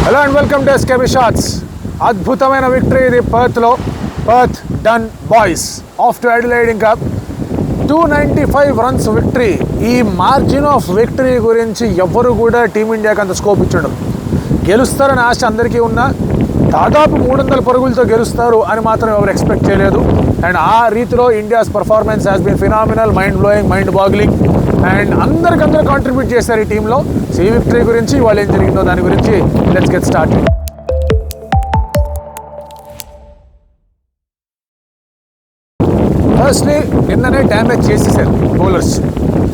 Hello and welcome to SKB shots. అద్భుతమైన victory ఇది పర్త్లో. Perth done boys off to Adelaide. ఇంకా 295 runs victory. ఈ మార్జిన్ ఆఫ్ విక్టరీ గురించి ఎవరు కూడా టీమిండియాకి అంత స్కోప్ ఇచ్చడం. గెలుస్తారని ఆశ అందరికీ ఉన్నా దాదాపు 300 పరుగులతో గెలుస్తారు అని మాత్రం ఎవరు ఎక్స్పెక్ట్ చేయలేదు. అండ్ ఆ రీతిలో India's performance has been phenomenal, mind blowing, mind boggling. And అందరికందరూ కాంట్రిబ్యూట్ చేశారు ఈ టీంలో. సో ఈ విక్టరీ గురించి వాళ్ళు ఏం జరిగిందో దాని గురించి లెట్స్ గెట్ స్టార్ట్. ఫస్ట్లీ నిన్ననే డ్యామేజ్ చేసేసారు బౌలర్స్.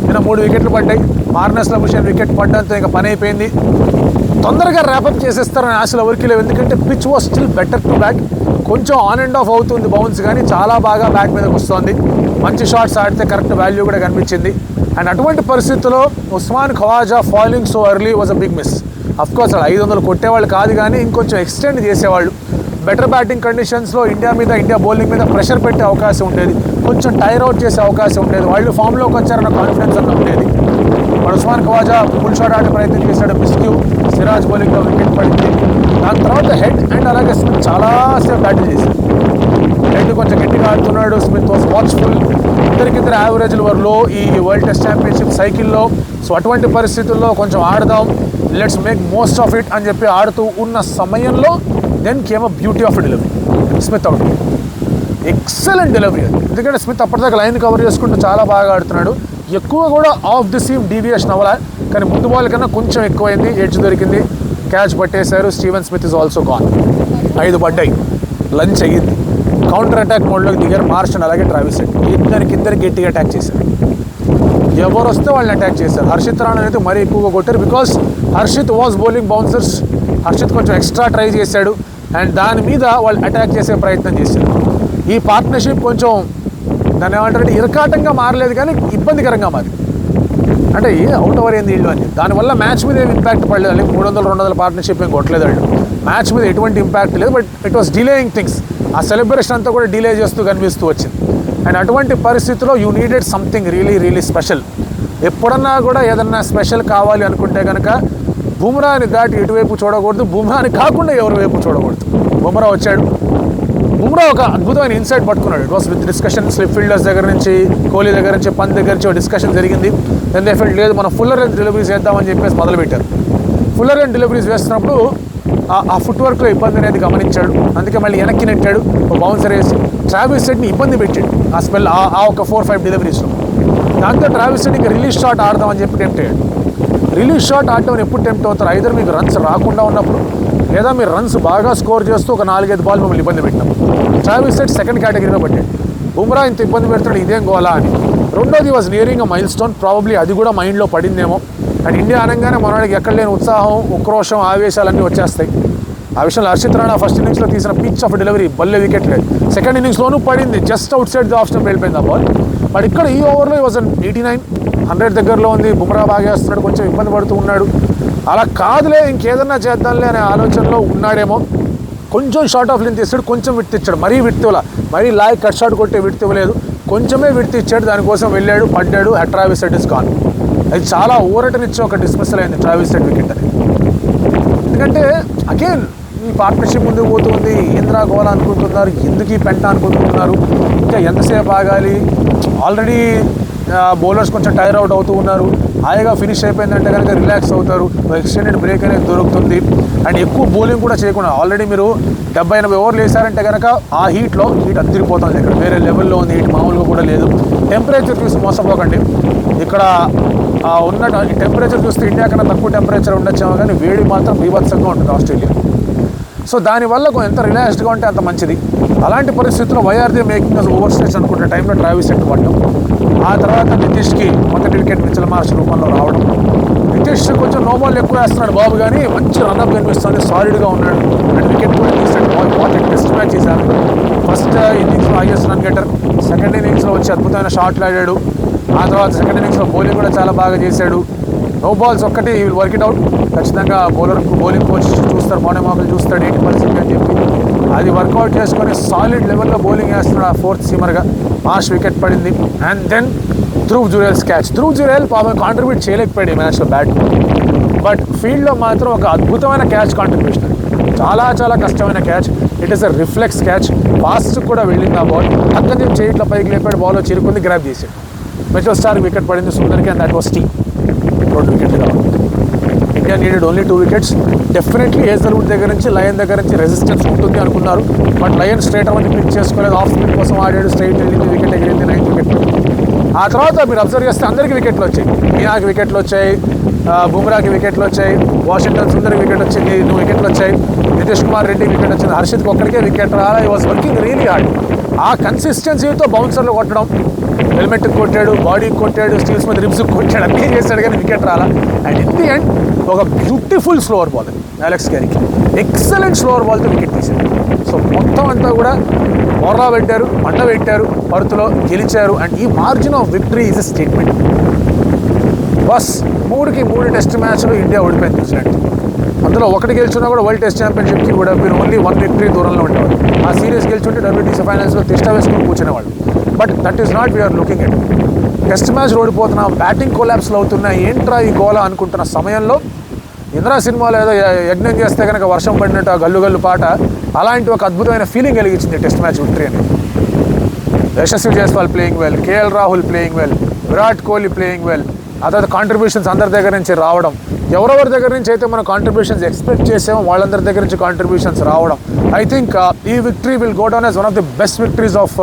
నిన్న 3 వికెట్లు పడ్డాయి. మార్నస్ లబుషేన్ వికెట్ పడ్డంతో ఇంకా పని అయిపోయింది. తొందరగా ర్యాపప్ చేసేస్తారని ఆశలు ఎవరికి లేవు. ఎందుకంటే pitch was still better to bat. కొంచెం ఆన్ అండ్ ఆఫ్ అవుతుంది బౌన్స్, కానీ చాలా బాగా బ్యాక్ మీదకి వస్తుంది. మంచి షాట్స్ ఆడితే కరెక్ట్ వాల్యూ కూడా కనిపించింది. అండ్ అటువంటి పరిస్థితుల్లో Usman Khawaja falling so early was a big miss. Of course అలా 500 కొట్టేవాళ్ళు కాదు, కానీ ఇంకొంచెం ఎక్స్టెండ్ చేసేవాళ్ళు. బెటర్ బ్యాటింగ్ కండిషన్స్లో ఇండియా బౌలింగ్ మీద ప్రెషర్ పెట్టే అవకాశం ఉండేది. కొంచెం టైర్ అవుట్ చేసే అవకాశం ఉండేది. వాళ్ళు ఫామ్లోకి వచ్చారన్న కాన్ఫిడెన్స్ అన్న ఉండేది. మరి ఉస్మాన్ ఖవాజా ఫుల్ షాట్ ఆడే ప్రయత్నం చేశాడు. మిస్క్యూ, సిరాజ్ బౌలింగ్లో వికెట్ పడింది. దాని తర్వాత హెడ్ అండ్ అలాగే స్మిత్ చాలాసేపు బ్యాటింగ్ చేశారు. హెడ్ కొంచెం గట్టిగా ఆడుతున్నాడు, స్మిత్ వాజ్ వాచ్ఫుల్. ఇద్దరికిద్దరు యావరేజ్లు వరలో ఈ వరల్డ్ టెస్ట్ ఛాంపియన్షిప్ సైకిల్లో. సో అటువంటి పరిస్థితుల్లో కొంచెం ఆడదాం, let's make most of it అని చెప్పి ఆడుతూ ఉన్న సమయంలో then came a beauty of delivery. Smith out, excellent delivery అది. ఎందుకంటే స్మిత్ అప్పటిదాకా లైన్ కవర్ చేసుకుంటూ చాలా బాగా ఆడుతున్నాడు. ఎక్కువ కూడా ఆఫ్ ది సీమ్ డీవియేషన్ అవ్వాల, కానీ ముందు బాల్ కన్నా కొంచెం ఎక్కువైంది. ఎడ్జ్ దొరికింది, క్యాచ్ పట్టేశారు. Steven Smith is also gone. 5 పడ్డాయి. లంచ్ అయ్యింది. కౌంటర్ అటాక్ మోడ్లోకి దిగారు మార్ష్ అండ్ అలాగే ట్రావిస్ హెడ్. ఇద్దరు గట్టిగా అటాక్ చేశారు. ఎవరు వస్తే వాళ్ళని అటాక్ చేశారు. హర్షిత్ రాణా అయితే మరీ ఎక్కువగా కొట్టారు. Because Harshit was bowling bouncers. Harshit కొంచెం ఎక్స్ట్రా ట్రై చేశాడు అండ్ దాని మీద వాళ్ళు అటాక్ చేసే ప్రయత్నం చేశారు. ఈ పార్ట్నర్షిప్ కొంచెం దాన్ని ఏమంటారంటే ఇరకాటంగా మారలేదు, కానీ ఇబ్బందికరంగా మారింది. అంటే అవుట్ ఓవర్ ఏంది వీళ్ళు అని. దానివల్ల మ్యాచ్ మీద ఏమి ఇంపాక్ట్ పడలేదు. అలాగే 300-200 పార్ట్నర్షిప్ ఏం కొట్టలేదు వాళ్ళు. మ్యాచ్ మీద ఎటువంటి ఇంపాక్ట్ లేదు. But it was delaying things. ఆ సెలబ్రేషన్ అంతా కూడా డిలే చేస్తూ కనిపిస్తూ వచ్చింది. అండ్ అటువంటి పరిస్థితుల్లో you needed something really special. ఎప్పుడన్నా కూడా ఏదన్నా స్పెషల్ కావాలి అనుకుంటే కనుక బుమ్రాని దాటి ఎటువైపు చూడకూడదు, బుమ్రాని కాకుండా ఎవరి వైపు చూడకూడదు. బుమ్రా వచ్చాడు. బుమ్రా ఒక అద్భుతమైన ఇన్సైట్ పట్టుకున్నాడు. It was with discussion slip fielders దగ్గర నుంచి, కోహ్లీ దగ్గర నుంచి, పంత్ దగ్గర నుంచి ఒక డిస్కషన్ జరిగింది. దెన్ దే ఫెల్ట్ లేదు మనం ఫుల్లర్ అండ్ డెలివరీస్ వేద్దామని చెప్పేసి మొదలుపెట్టారు. ఫుల్లర్ అండ్ డెలివరీస్ వేస్తున్నప్పుడు ఆ ఫుట్ వర్క్లో ఇబ్బంది అనేది గమనించాడు. అందుకే మళ్ళీ వెనక్కి నెట్టాడు. ఒక బౌన్సర్ వేసి ట్రావిస్ హెడ్ని ఇబ్బంది పెట్టాడు ఆ స్పెల్, ఆ ఒక 4-5 డెలివరీస్లో. దాంతో ట్రావిస్ హెడ్ ఇంకా రిలీజ్ షాట్ ఆడదామని చెప్పి టెంప్ట్ అయ్యాడు. రిలీజ్ షాట్ ఆడటం ఎప్పుడు టెంప్ట్ అవుతారు? ఐదర్ మీకు రన్స్ రాకుండా ఉన్నప్పుడు, లేదా మీరు రన్స్ బాగా స్కోర్ చేస్తూ ఒక 4-5 బాల్ మిమ్మల్ని ఇబ్బంది పెట్టినాం. ట్రావిస్ హెడ్ సెకండ్ కేటగిరీలో పట్టాడు. బుమ్రా ఇంత ఇబ్బంది పెడతాడు, ఇదేం గోలా అని. రెండోది was nearing a mile stone. Probably అది కూడా మైండ్లో పడిందేమో. అండ్ ఇండియా అనగానే మనవాడికి ఎక్కడ లేని ఉత్సాహం, ఉక్రోషం, ఆవేశాలన్నీ వచ్చేస్తాయి. ఆ విషయంలో హర్షిత్ రాణా ఫస్ట్ ఇన్నింగ్స్లో తీసిన పిచ్ ఆఫ్ డెలివరీ బల్లే వికెట్ లేదు. సెకండ్ ఇన్నింగ్స్లోనూ పడింది, just out side the off stump వెళ్ళిపోయింది ఆ బాల్. బట్ ఇక్కడ ఈ ఓవర్లో వాజ్ 89, 100 దగ్గరలో ఉంది. బుమ్రా బాగా వేస్తున్నాడు, కొంచెం ఇబ్బంది పడుతూ ఉన్నాడు. అలా కాదులే ఇంకేదన్నా చేద్దాంలే అనే ఆలోచనలో ఉన్నాడేమో. కొంచెం షార్ట్ ఆఫ్ లెంత్ ఇస్తాడు, కొంచెం విడ్త్ ఇచ్చాడు. మరీ విడ్త్ ఇవ్వాల, మరీ లాయ్ కట్ షాట్ కొట్టే విడ్త్ ఇవ్వలేదు, కొంచెమే విడ్త్ ఇచ్చాడు. దానికోసం వెళ్ళాడు, పడ్డాడు. Travis head is gone. అది చాలా ఊరటనిచ్చే ఒక డిస్మిసల్ అయింది ట్రావిస్ హెడ్ వికెట్ అని. ఎందుకంటే అగైన్ ఈ పార్ట్నర్షిప్ ముందుకు పోతుంది. ఏంద్రా గోలా అనుకుంటున్నారు, ఎందుకు ఈ పెంట అనుకుంటున్నారు, ఇంకా ఎంతసేపు ఆగాలి. ఆల్రెడీ బౌలర్స్ కొంచెం టైర్ అవుట్ అవుతూ ఉన్నారు. హాయిగా ఫినిష్ అయిపోయిందంటే కనుక రిలాక్స్ అవుతారు. ఎక్స్టెండెడ్ బ్రేక్ అనేది దొరుకుతుంది. అండ్ ఎక్కువ బౌలింగ్ కూడా చేయకుండా ఆల్రెడీ మీరు 70-80 ఓవర్లు వేసారంటే కనుక ఆ హీట్ అద్దరిపోతుంది. ఇక్కడ వేరే లెవెల్లో ఉంది. హీట్ మామూలుగా కూడా లేదు. టెంపరేచర్ చూసి మోసపోకండి. ఇక్కడ ఉన్న ఈ టెంపరేచర్ చూస్తే ఇండియా కన్నా తక్కువ టెంపరేచర్ ఉండొచ్చేమో, కానీ వేడి మాత్రం బీభత్సంగా ఉంటుంది ఆస్ట్రేలియా. సో దానివల్ల ఎంత రిలాక్స్డ్గా ఉంటే అంత మంచిది. అలాంటి పరిస్థితుల్లో why are they making us over stage అనుకునే టైంలో ట్రావిస్ హెడ్ పడడం. ఆ తర్వాత నితీష్కి మొదటి వికెట్ మిచెల్ మార్ష్ రూపంలో రావడం. నితీష్ కొంచెం నో బాల్ ఎక్కువ వేస్తున్నాడు బాబు, కానీ మంచి రన్అప్ కనిపిస్తుంది. సాలిడ్గా ఉన్నాడు. అండ్ వికెట్ కూడా తీసాడు. ఇంపార్టెంట్ టెస్ట్ మ్యాచ్ చేశారు. ఫస్ట్ ఇన్నింగ్స్లో హైయెస్ట్ రన్ గెటర్, సెకండ్ ఇన్నింగ్స్లో వచ్చి అద్భుతమైన షాట్లు ఆడాడు. ఆ తర్వాత సెకండ్ ఇన్నింగ్స్లో బౌలింగ్ కూడా చాలా బాగా చేశాడు. నో బాల్స్ ఒక్కటి వర్క్ ఇట్ అవుట్. ఖచ్చితంగా బౌలింగ్ కోచ్ చూస్తారు, మోనమాకులు చూస్తాడు ఏంటి పరిస్థితి అని చెప్పి. అది వర్కౌట్ చేసుకొని సాలిడ్ లెవెల్లో బౌలింగ్ వేస్తున్నాడు ఆ 4th సీమర్గా. మార్ష్ వికెట్ పడింది. And then Dhruv Jurel's catch. Dhruv Jurel పాపం కాంట్రిబ్యూట్ చేయలేకపోయాడు ఈ మ్యాచ్లో బ్యాట్. బట్ ఫీల్డ్లో మాత్రం ఒక అద్భుతమైన క్యాచ్ కాంట్రిబ్యూషన్. చాలా చాలా కష్టమైన catch. It is a reflex catch. Fast కూడా వెళ్ళింది ఆ బాల్. అక్కడి నుంచి ఇట్లా పైకి లేపాడు, బాల్ చిరుకుంది, గ్రాప్ చేసాడు. మిచెల్ స్టార్క్ వికెట్ పడింది సుందర్కి, అండ్ దట్ వాస్ టీ. 2 వికెట్లు కావాలి. India needed only 2 wickets. Definitely Hazlewood దగ్గర నుంచి, లయన్ దగ్గర నుంచి రెసిస్టెన్స్ ఉంటుంది అనుకున్నారు. బట్ లయన్ స్ట్రైట్ అవన్నీ పిక్ చేసుకోలేదు. ఆఫ్ స్పిన్ కోసం ఆడాడు, స్ట్రైట్ వెళ్ళింది, వికెట్ ఎగిరింది, 9th వికెట్. ఆ తర్వాత మీరు అబ్జర్వ్ చేస్తే అందరికీ వికెట్లు వచ్చాయి. మియాకి వికెట్లు వచ్చాయి, బుమ్రాకి వికెట్లు వచ్చాయి, వాషింగ్టన్ సుందర్కి వికెట్ వచ్చింది, 2 వికెట్లు వచ్చాయి, నితీష్ కుమార్ రెడ్డికి వికెట్ వచ్చింది, హర్షిత్కి ఒక్కడికే వికెట్ రాలా. ఈ వాజ్ వర్కింగ్ రియలీ హార్డ్. ఆ కన్సిస్టెన్సీతో బౌన్సర్లు కొట్టడం, హెల్మెట్కి కొట్టాడు, బాడీకి కొట్టాడు, స్టీల్స్ మీద రిబ్స్కి కొట్టాడు, అన్నీ చేశాడు కానీ వికెట్ రాలా. అండ్ ఇన్ ది ఎండ్ ఒక బ్యూటిఫుల్ స్లోవర్ బాల్ అలెక్స్ క్యారీకి, ఎక్సలెంట్ స్లోవర్ బాల్తో వికెట్ తీశాడు. సో మొత్తం అంతా కూడా బొర్రా పెట్టారు, పండ పెట్టారు, పరుతులో గెలిచారు. అండ్ ఈ margin of victory is a statement. Bus 3కి 3 టెస్ట్ మ్యాచ్లు ఇండియా ఓడిపోయింది న్యూజిలాండ్. అందులో ఒకటి గెలిచినా కూడా వరల్డ్ టెస్ట్ ఛాంపియన్షిప్కి కూడా మీరు ఓన్లీ 1 విక్టరీ దూరంలో ఉండేవాళ్ళు. ఆ సిరీస్ గెలిచుంటే WTC ఫైనల్స్లో తిష్ట వేసుకుని కూర్చునేవాళ్ళు. But that is not we're looking at. Test match ఓడిపోతున్నా, బ్యాటింగ్ కొలాప్స్లో అవుతున్నా, ఏంట్రా ఈ గోల అనుకుంటున్న సమయంలో ఇంద్రా సినిమాలో ఏదో యజ్ఞం చేస్తే కనుక వర్షం పడినట్టు ఆ గల్లు గల్లు పాట, అలాంటి ఒక అద్భుతమైన ఫీలింగ్ కలిగించింది టెస్ట్ మ్యాచ్ విక్టరీ అని. Yashasvi Jaiswal playing well, KL Rahul playing well, Virat Kohli playing well, ఆ తర్వాత కాంట్రిబ్యూషన్స్ అందరి దగ్గర నుంచి రావడం, ఎవరెవరి దగ్గర నుంచి అయితే మనం కాంట్రిబ్యూషన్స్ ఎక్స్పెక్ట్ చేసామో వాళ్ళందరి దగ్గర నుంచి కాంట్రిబ్యూషన్స్ రావడం. ఐ థింక్ ఈ victory will go down as one of the best victories of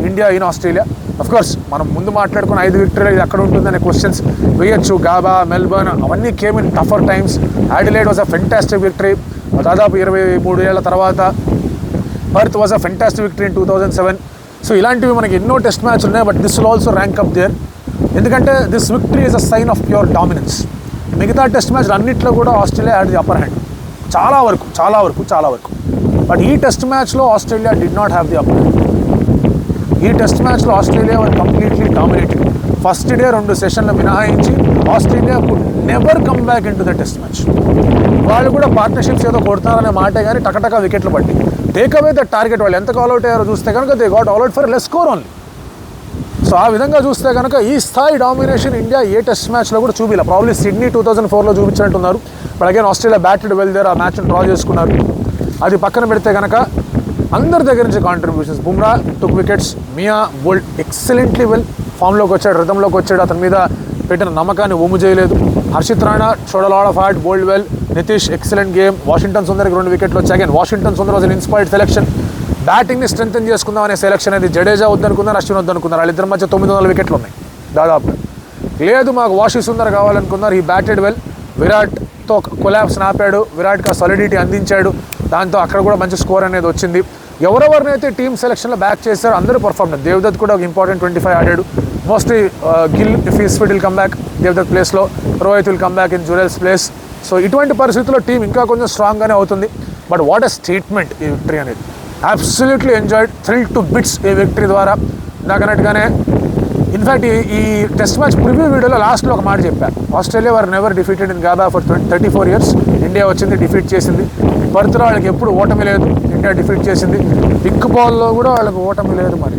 India in Australia. Of course మనం ముందు మాట్లాడుకున్న 5 విక్టరీలు ఇది ఎక్కడ ఉంటుందనే క్వశ్చన్స్ వేయచ్చు. గాబా, మెల్బర్న్ అవన్నీ came in tougher times. Adelaide was a fantastic victory దాదాపు 23 ఏళ్ల తర్వాత. Perth was a fantastic victory in 2007. So ఇలాంటివి మనకి ఎన్నో టెస్ట్ మ్యాచ్లు ఉన్నాయి. But this will also rank up there. ఎందుకంటే this victory is a sign of pure dominance. మిగతా టెస్ట్ మ్యాచ్లు అన్నింటిలో కూడా Australia had the upper hand చాలా వరకు. బట్ ఈ టెస్ట్ మ్యాచ్లో Australia did not have the upper hand. ఈ టెస్ట్ మ్యాచ్లో ఆస్ట్రేలియా వర్ కంప్లీట్లీ డామినేటెడ్. ఫస్ట్ డే 2 సెషన్లు మినహాయించి Australia could never come back in to the test match. వాళ్ళు కూడా పార్ట్నర్షిప్స్ ఏదో కొడతారనే మాటే కానీ టకటకా వికెట్లు పట్టి టేక్ అవే ద టార్గెట్. వాళ్ళు ఎంత ఆల్ అవుట్ అయ్యారో చూస్తే కనుక they got all out for less score only. So ఆ విధంగా చూస్తే కనుక ఈ స్థాయి డామినేషన్ ఇండియా ఏ టెస్ట్ మ్యాచ్లో కూడా చూపిలా. ప్రాబ్లీ సిడ్నీ 2004లో చూపించినట్టున్నారు. But again Australia batted well there, ఆ మ్యాచ్ని డ్రా చేసుకున్నారు. అది పక్కన పెడితే కనుక అందరి దగ్గర నుంచి contributions. Bumrah 2 wickets, Miya bowled excellently well, ఫామ్లోకి వచ్చాడు, రిథంలోకి వచ్చాడు. అతని మీద పెట్టిన నమ్మకాన్ని ఒమ్ము చేయలేదు. Harshit Rana showed a lot of heart, bowled well. Nitish excellent game. Washington సుందర్కి 2 వికెట్లు వచ్చాయి. Again Washington Sundar was an inspired selection. బ్యాటింగ్ని స్ట్రెంథెన్ చేసుకుందాం అనే సెలెక్షన్ అది. జడేజా వద్దనుకున్నారు, అశ్విన్ వద్దనుకున్నారు. వాళ్ళిద్దరి మధ్య 900 వికెట్లు ఉన్నాయి దాదాపు. లేదు మాకు వాషి సుందర్ కావాలనుకున్నారు. ఈ బ్యాటెడ్ వెల్. విరాట్తో కొలాబ్స్ ఆపాడు, విరాట్కి ఆ సాలిడిటీ అందించాడు. దాంతో అక్కడ కూడా మంచి స్కోర్ అనేది వచ్చింది. ఎవరెవరినైతే టీమ్ సెలెక్షన్లో బ్యాక్ చేశారో అందరూ పర్ఫార్మ్. దేవదత్ కూడా ఒక ఇంపార్టెంట్ 25 ఆడాడు. Mostly Gill if is fit will come back Devdutt ప్లేస్లో, Rohit will come back in Jurel's place. So ఇటువంటి పరిస్థితుల్లో టీం ఇంకా కొంచెం స్ట్రాంగ్గానే అవుతుంది. బట్ వాట్ ఎ స్టేట్మెంట్ ఈ విక్టరీ అనేది. Absolutely enjoyed, thrill to bits ఈ విక్టరీ ద్వారా. ఇందాకన్నట్టుగానే ఇన్ఫ్యాక్ట్ ఈ టెస్ట్ మ్యాచ్ ప్రివ్యూ వీడియోలో లాస్ట్లో ఒక మాట చెప్పారు. Australia were never defeated in Gabba for 34 years. India వచ్చింది, డిఫీట్ చేసింది. పర్త్లో వాళ్ళకి ఎప్పుడు ఓటమి లేదు, ఇండియా డిఫీట్ చేసింది. పింక్ బాల్లో కూడా వాళ్ళకి ఓటమి లేదు. మరి